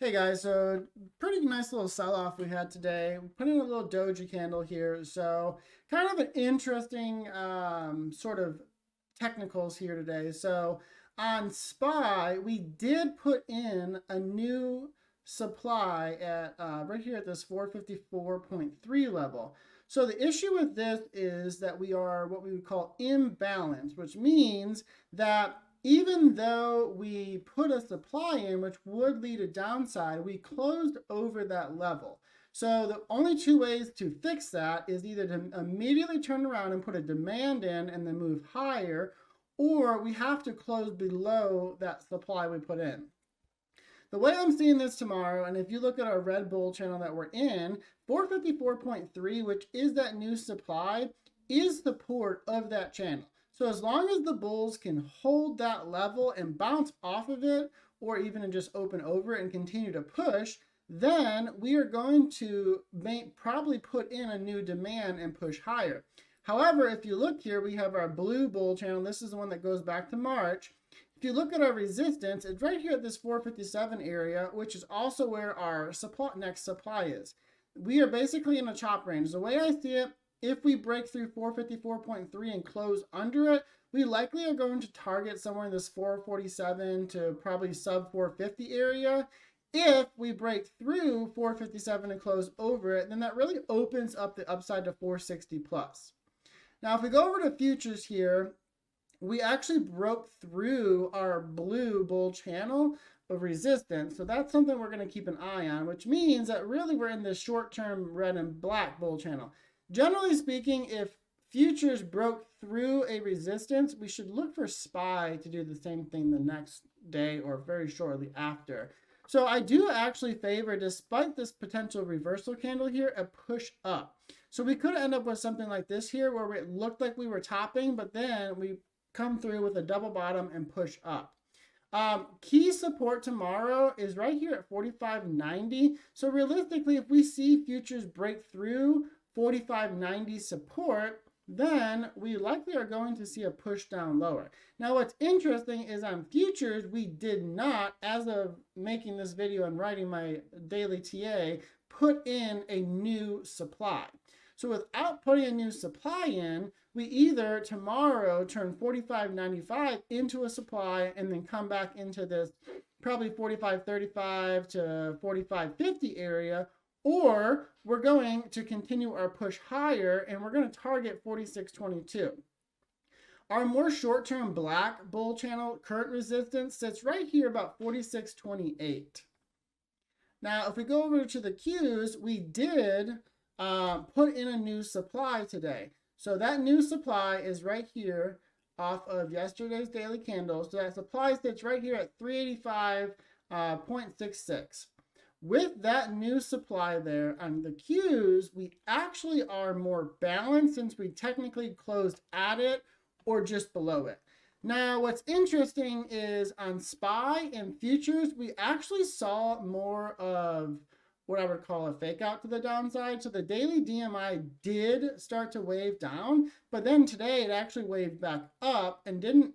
Hey guys, so pretty nice little sell-off we had today. Put in a little doji candle here, so kind of an interesting sort of technicals here today. So on SPY, we did put in a new supply at right here at this 454.3 level. So the issue with this is that we are what we would call imbalanced, which means that even though we put a supply in, which would lead a downside, we closed over that level. So the only two ways to fix that is either to immediately turn around and put a demand in and then move higher, or we have to close below that supply we put in. The way I'm seeing this tomorrow, and if you look at our red bull channel that we're in, 454.3, which is that new supply, is support of that channel. So as long as the bulls can hold that level and bounce off of it, or even just open over it and continue to push, then we are going to probably put in a new demand and push higher. However, if you look here, we have our blue bull channel. This is the one that goes back to March. If you look at our resistance, it's right here at this 457 area, which is also where our next supply is. We are basically in a chop range. The way I see it, if we break through 454.3 and close under it, we likely are going to target somewhere in this 447 to probably sub 450 area. If we break through 457 and close over it, then that really opens up the upside to 460 plus. Now, if we go over to futures here, we actually broke through our blue bull channel of resistance. So that's something we're going to keep an eye on, which means that really we're in this short-term red and black bull channel. Generally speaking, if futures broke through a resistance, we should look for SPY to do the same thing the next day or very shortly after. So I do actually favor, despite this potential reversal candle here, a push up. So we could end up with something like this here where it looked like we were topping, but then we come through with a double bottom and push up. Key support tomorrow is right here at 45.90. So realistically, if we see futures break through 45.90 support, then we likely are going to see a push down lower. Now, what's interesting is on futures, we did not, as of making this video and writing my daily TA, put in a new supply. So without putting a new supply in, we either tomorrow turn 45.95 into a supply and then come back into this probably 45.35 to 45.50 area, or we're going to continue our push higher and we're going to target 46.22. Our more short-term black bull channel current resistance sits right here about 46.28. Now, if we go over to the Qs, we did put in a new supply today. So that new supply is right here off of yesterday's daily candle. So that supply sits right here at 385.66. With that new supply there on the Qs, we actually are more balanced since we technically closed at it or just below it. Now, what's interesting is on SPY and futures, we actually saw more of what I would call a fake out to the downside. So the daily DMI did start to wave down, but then today it actually waved back up and didn't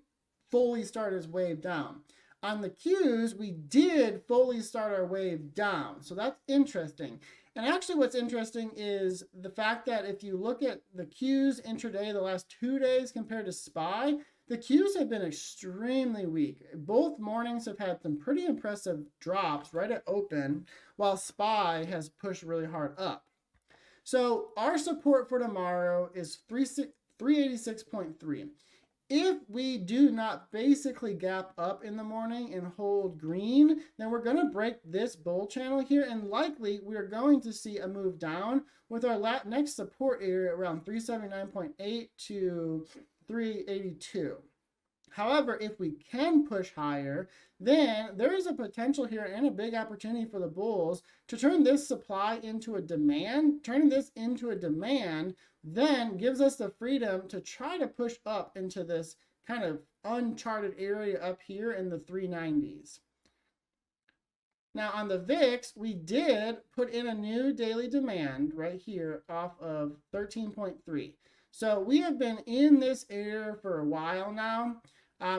fully start its wave down. On the Qs, we did fully start our wave down. So that's interesting. And actually what's interesting is the fact that if you look at the Qs intraday the last 2 days compared to SPY, the Qs have been extremely weak. Both mornings have had some pretty impressive drops right at open, while SPY has pushed really hard up. So our support for tomorrow is 386.3. If we do not basically gap up in the morning and hold green, then we're going to break this bull channel here, and likely we're going to see a move down with our next support area around 379.8 to 382. However, if we can push higher, then there is a potential here and a big opportunity for the bulls to turn this supply into a demand. Turning this into a demand then gives us the freedom to try to push up into this kind of uncharted area up here in the 390s. Now on the VIX, we did put in a new daily demand right here off of 13.3. So we have been in this area for a while now.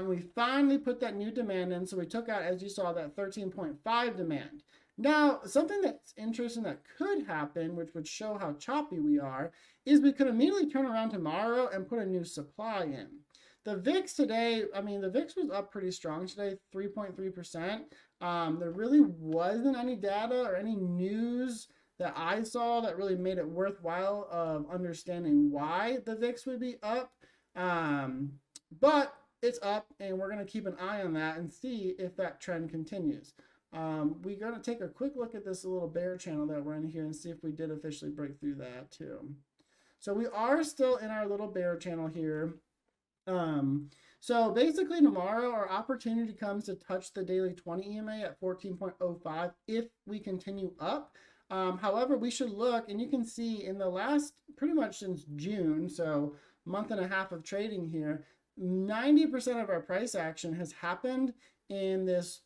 We finally put that new demand in. So we took out, as you saw, that 13.5 demand. Now, something that's interesting that could happen, which would show how choppy we are, is we could immediately turn around tomorrow and put a new supply in. The VIX today, I mean, the VIX was up pretty strong today, 3.3%. There really wasn't any data or any news that I saw that really made it worthwhile of understanding why the VIX would be up. But it's up, and we're going to keep an eye on that and see if that trend continues. We're going to take a quick look at this little bear channel that we're in here and see if we did officially break through that too. So we are still in our little bear channel here. So basically tomorrow our opportunity comes to touch the daily 20 EMA at 14.05 if we continue up. However, we should look, and you can see in the last, pretty much since June, so month and a half of trading here, 90% of our price action has happened in this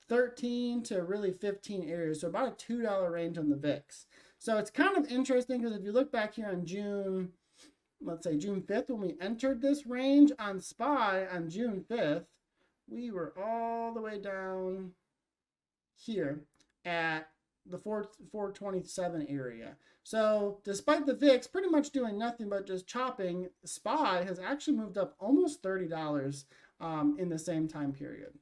13 to really 15 areas, so about a $2 range on the VIX. So it's kind of interesting because if you look back here on June, let's say June 5th, when we entered this range on SPY on June 5th, we were all the way down here at the 427 area. So despite the VIX pretty much doing nothing but just chopping, SPY has actually moved up almost $30 in the same time period.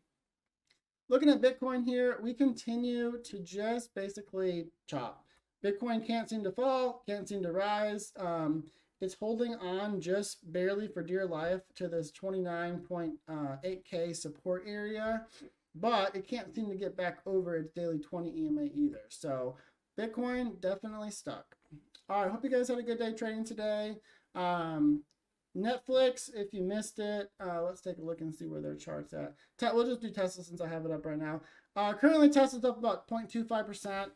Looking at Bitcoin here, we continue to just basically chop. Bitcoin can't seem to fall, can't seem to rise. It's holding on just barely for dear life to this 29.8K support area, but it can't seem to get back over its daily 20 EMA either. So Bitcoin definitely stuck. All right, hope you guys had a good day trading today. Netflix, if you missed it, let's take a look and see where their chart's at. We'll just do Tesla since I have it up right now. Currently, Tesla's up about 0.25%.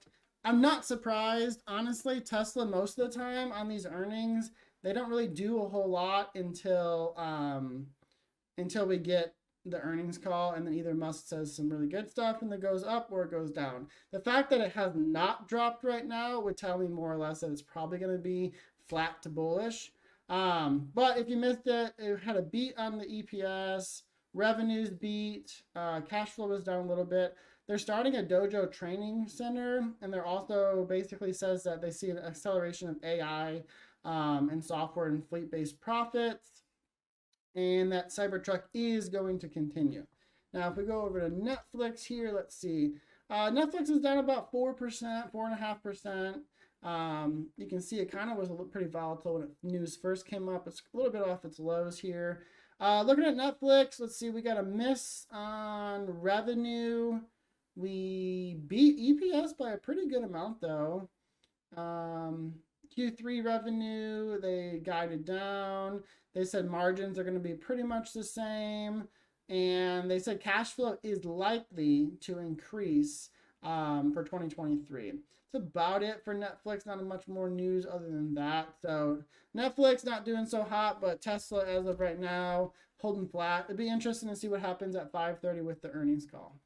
I'm not surprised. Honestly, Tesla, most of the time on these earnings, they don't really do a whole lot until we get the earnings call, and then either Musk says some really good stuff and it goes up or it goes down. The fact that it has not dropped right now would tell me more or less that it's probably going to be flat to bullish. But if you missed it, it had a beat on the EPS, revenues beat, cash flow was down a little bit. They're starting a dojo training center, and they're also basically says that they see an acceleration of AI and software and fleet-based profits, and that Cybertruck is going to continue. Now, if we go over to Netflix here, let's see. Netflix is down about 4%, 4.5%. You can see it kind of was pretty volatile when news first came up. It's a little bit off its lows here. Looking at Netflix, let's see. We got a miss on revenue. We beat EPS by a pretty good amount, though. Q3 revenue, they guided down. They said margins are going to be pretty much the same. And they said cash flow is likely to increase for 2023. That's about it for Netflix. Not much more news other than that. So Netflix not doing so hot, but Tesla as of right now holding flat. It'd be interesting to see what happens at 5:30 with the earnings call.